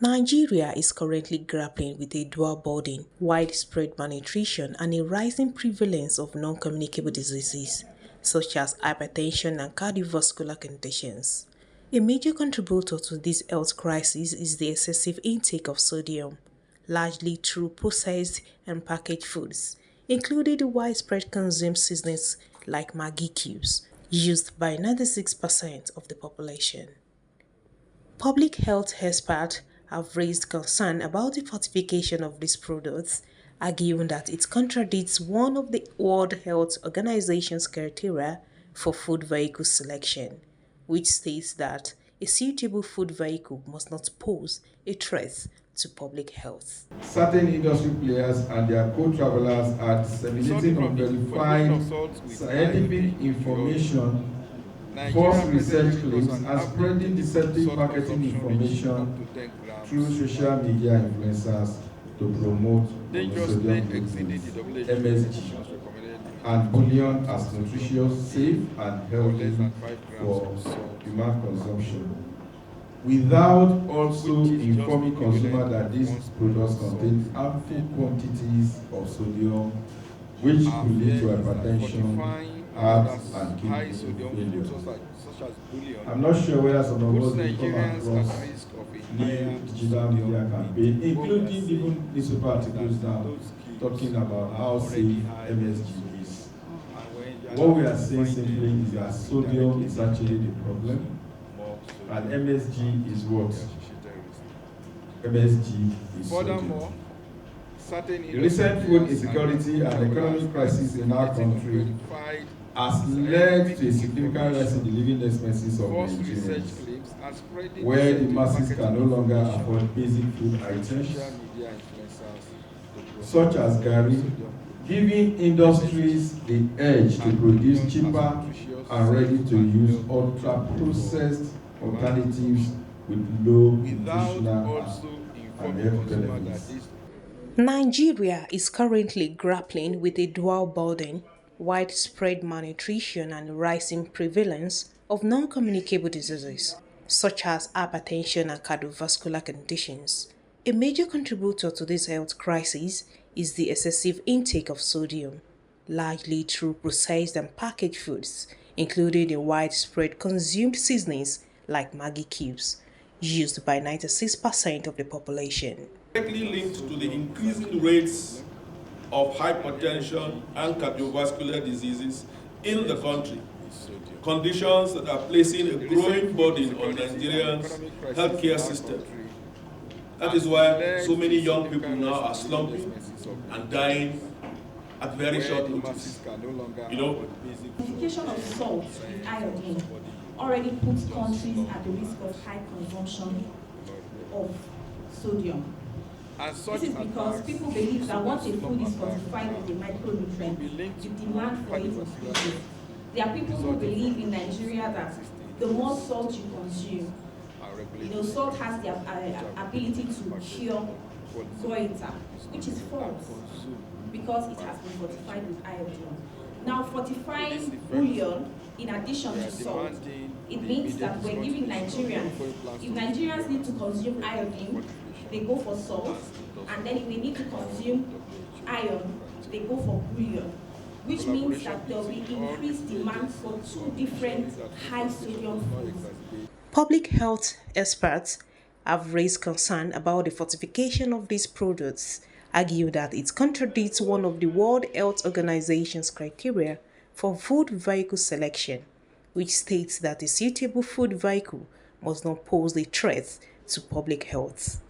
Nigeria is currently grappling with a dual burden, widespread malnutrition, and a rising prevalence of non-communicable diseases such as hypertension and cardiovascular conditions. A major contributor to this health crisis is the excessive intake of sodium, largely through processed and packaged foods, including the widespread consumed seasonings like Maggi cubes, used by 96% of the population. Public health experts have raised concern about the fortification of these products, arguing that it contradicts one of the World Health Organization's criteria for food vehicle selection, which states that a suitable food vehicle must not pose a threat to public health. Certain industry players and their co-travelers are disseminating unverified scientific information, false research claims, and spreading deceptive marketing information through social media influencers to promote monosodium MSG and bullion as nutritious, safe, and healthy for human consumption, without also informing consumers that these products contain harmful quantities of sodium, which could lead to hypertension, heart, and kidney failure. I'm not sure whether some of us will come across new digital media campaign, including even newspaper articles now, talking about how safe MSG is. What we are saying simply is that sodium is actually the problem, and MSG is what? MSG is sodium. The recent food insecurity and economic crisis in our country has led to a significant rise in the living expenses of Nigerians, where the masses can no longer afford basic food items, such as gari, giving industries the edge to produce cheaper and ready-to-use ultra-processed alternatives with low nutritional and health benefits. Nigeria is currently grappling with a dual burden, widespread malnutrition and rising prevalence of non-communicable diseases such as hypertension and cardiovascular conditions. A major contributor to this health crisis is the excessive intake of sodium, largely through processed and packaged foods, including the widespread consumed seasonings like Maggi cubes, used by 96% of the population. Directly linked to the increasing rates of hypertension and cardiovascular diseases in the country, conditions that are placing a growing burden on Nigerians' healthcare system. That is why so many young people now are slumping and dying at very short notice. Application of salt with iodine already puts countries at the risk of high consumption of sodium. This is because people believe that once a food is fortified with a micronutrient, the demand for it increases. There are people who believe in Nigeria that the more salt you consume, salt has the ability to cure goiter, which is false because it has been fortified with iodine. Now, fortifying bullion in addition to salt, it means that we're giving Nigerians, if Nigerians need to consume iodine, they go for salt, and then if they need to consume iron, they go for bullion, which means that there will be increased demand for two different high sodium foods. Public health experts have raised concern about the fortification of these products, arguing that it contradicts one of the World Health Organization's criteria for food vehicle selection, which states that a suitable food vehicle must not pose a threat to public health.